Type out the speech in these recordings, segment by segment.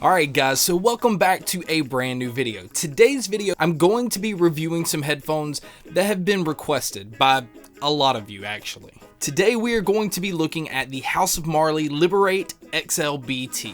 Alright guys, so welcome back to a brand new video. Today's video, I'm going to be reviewing some headphones that have been requested by a lot of you actually. Today we are going to be looking at the House of Marley Liberate XLBT.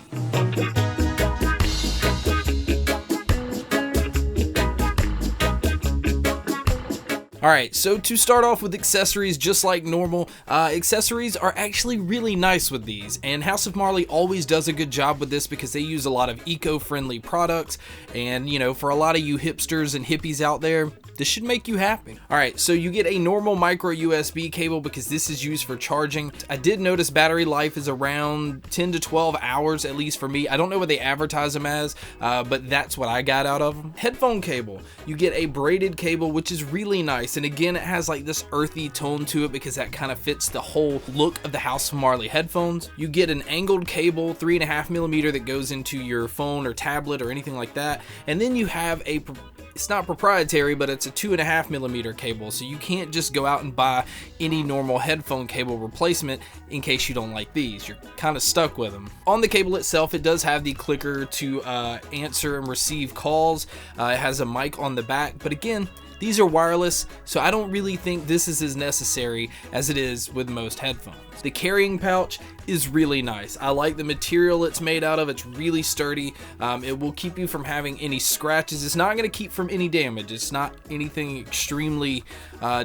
Alright, so to start off with accessories, just like normal, accessories are actually really nice with these, and House of Marley always does a good job with this because they use a lot of eco-friendly products, and you know, for a lot of you hipsters and hippies out there, this should make you happy. Alright, so you get a normal micro USB cable because this is used for charging. I did notice battery life is around 10 to 12 hours, at least for me. I don't know what they advertise them as, but that's what I got out of them. Headphone cable. You get a braided cable, which is really nice. And again, it has like this earthy tone to it because that kind of fits the whole look of the House of Marley headphones. You get an angled cable, 3.5mm, that goes into your phone or tablet or anything like that. And then you have it's not proprietary, but it's a 2.5mm cable, so you can't just go out and buy any normal headphone cable replacement in case you don't like these. You're kind of stuck with them. On the cable itself, it does have the clicker to answer and receive calls. It has a mic on the back, but again, these are wireless, so I don't really think this is as necessary as it is with most headphones. The carrying pouch is really nice. I like the material it's made out of. It's really sturdy. It will keep you from having any scratches. It's not going to keep from any damage. It's not anything extremely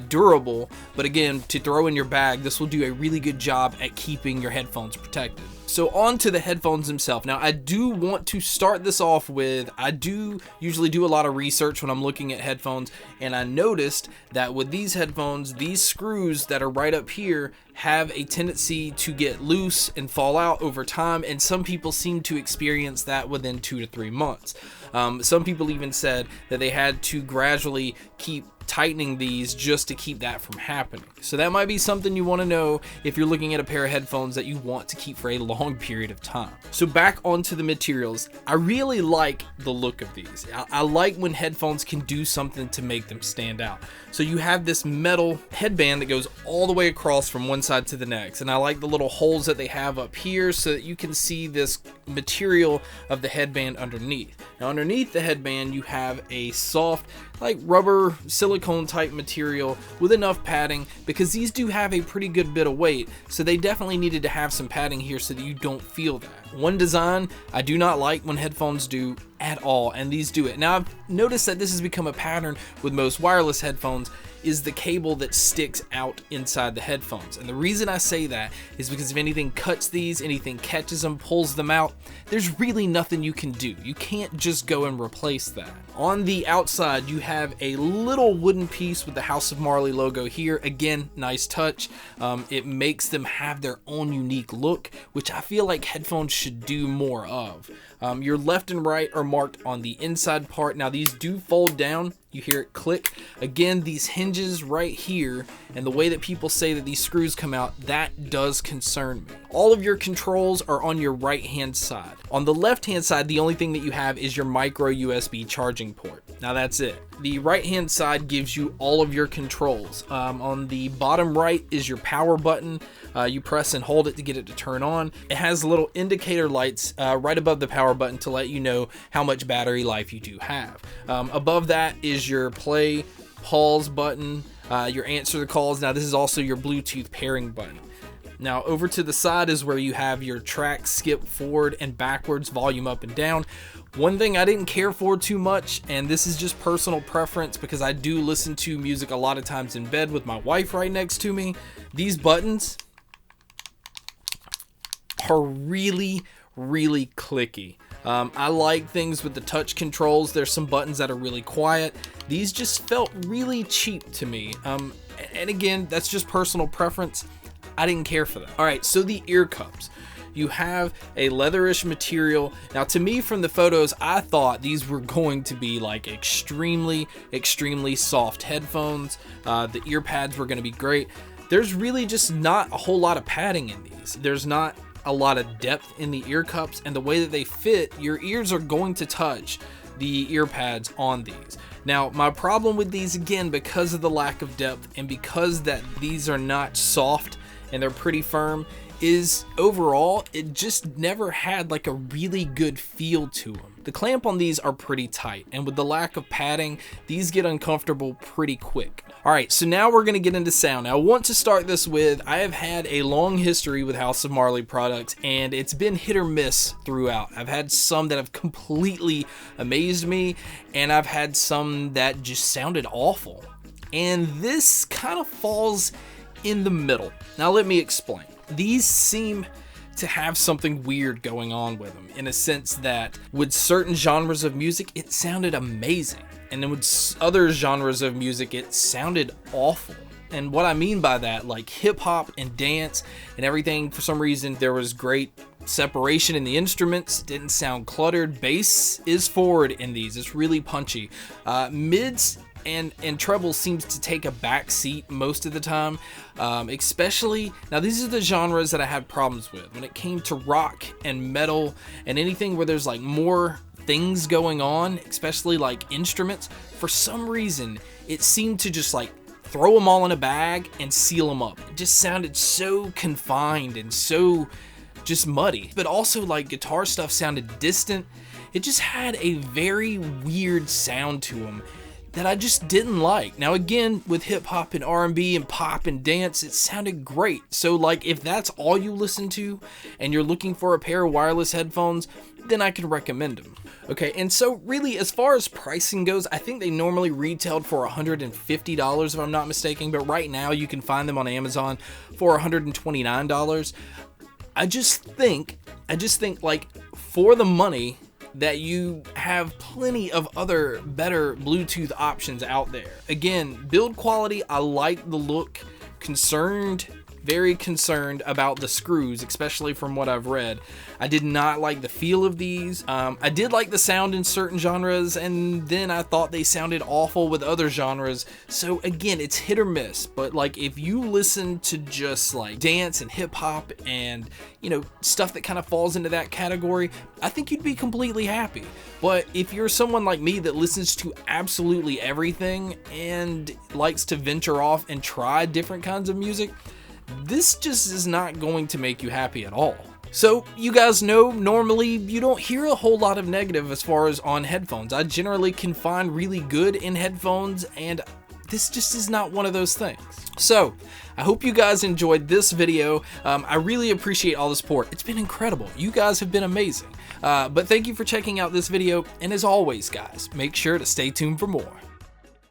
durable, but again, to throw in your bag, this will do a really good job at keeping your headphones protected. So on to the headphones themselves. Now I do want to start this off with, I do usually do a lot of research when I'm looking at headphones, and I noticed that with these headphones, these screws that are right up here have a tendency to get loose and fall out over time, and some people seem to experience that within 2 to 3 months. Some people even said that they had to gradually keep tightening these just to keep that from happening. So that might be something you want to know if you're looking at a pair of headphones that you want to keep for a long period of time. So back onto the materials, I really like the look of these. I like when headphones can do something to make them stand out. So you have this metal headband that goes all the way across from one side to the next, and I like the little holes that they have up here so that you can see this material of the headband underneath. Now underneath the headband you have a soft, like rubber silicone type material with enough padding, because these do have a pretty good bit of weight, so they definitely needed to have some padding here so that you don't feel that. One design I do not like when headphones do at all, and these do it. Now I've noticed that this has become a pattern with most wireless headphones, is the cable that sticks out inside the headphones. And the reason I say that is because if anything cuts these, anything catches them, pulls them out, there's really nothing you can do. You can't just go and replace that. On the outside, you have a little wooden piece with the House of Marley logo here. Again, nice touch. It makes them have their own unique look, which I feel like headphones should do more of. Your left and right are marked on the inside part. Now these do fold down. You hear it click. Again, these hinges right here and the way that people say that these screws come out, that does concern me. All of your controls are on your right hand side. On the left hand side, the only thing that you have is your micro USB charging port. Now that's it. The right hand side gives you all of your controls. On the bottom right is your power button. You press and hold it to get it to turn on. It has little indicator lights right above the power button to let you know how much battery life you do have. Above that is your play, pause button, your answer the calls. Now this is also your Bluetooth pairing button. Now over to the side is where you have your track, skip, forward and backwards, volume up and down. One thing I didn't care for too much, and this is just personal preference because I do listen to music a lot of times in bed with my wife right next to me, these buttons are really clicky. I like things with the touch controls. There's some buttons that are really quiet. These just felt really cheap to me. And again, that's just personal preference. I didn't care for that. All right, so the ear cups. You have a leatherish material. Now to me from the photos, I thought these were going to be like extremely soft headphones. The ear pads were going to be great. There's really just not a whole lot of padding in these. There's not a lot of depth in the ear cups, and the way that they fit, your ears are going to touch the ear pads on these. Now my problem with these, again, because of the lack of depth and because that these are not soft and they're pretty firm, is overall, it just never had like a really good feel to them. The clamp on these are pretty tight, and with the lack of padding, these get uncomfortable pretty quick. Alright, so now we're going to get into sound. Now I want to start this with, I have had a long history with House of Marley products, and it's been hit or miss throughout. I've had some that have completely amazed me, and I've had some that just sounded awful. And this kind of falls in the middle. Now let me explain. These seem to have something weird going on with them, in a sense that with certain genres of music it sounded amazing, and then with other genres of music it sounded awful. And what I mean by that, like hip hop and dance and everything, for some reason there was great separation in the instruments, didn't sound cluttered. Bass is forward in these, it's really punchy. Mids and treble seems to take a back seat most of the time, especially now these are the genres that I had problems with when it came to rock and metal and anything where there's like more things going on, especially like instruments. For some reason it seemed to just like throw them all in a bag and seal them up. It just sounded so confined and so just muddy, but also like guitar stuff sounded distant. It just had a very weird sound to them that I just didn't like. Now again, with hip hop and R&B and pop and dance, it sounded great. So like if that's all you listen to and you're looking for a pair of wireless headphones, then I can recommend them. Okay, and so really as far as pricing goes, I think they normally retailed for $150 if I'm not mistaken, but right now you can find them on Amazon for $129. I just think like for the money, that you have plenty of other better Bluetooth options out there. Again, build quality, I like the look. Very concerned about the screws, especially from what I've read. I did not like the feel of these. I did like the sound in certain genres, and then I thought they sounded awful with other genres. So again, it's hit or miss, but like if you listen to just like dance and hip hop and you know stuff that kind of falls into that category, I think you'd be completely happy. But if you're someone like me that listens to absolutely everything and likes to venture off and try different kinds of music, this just is not going to make you happy at all. So you guys know, normally you don't hear a whole lot of negative as far as on headphones. I generally can find really good in headphones, and this just is not one of those things. So I hope you guys enjoyed this video. I really appreciate all the support. It's been incredible. You guys have been amazing. But thank you for checking out this video, and as always guys, make sure to stay tuned for more.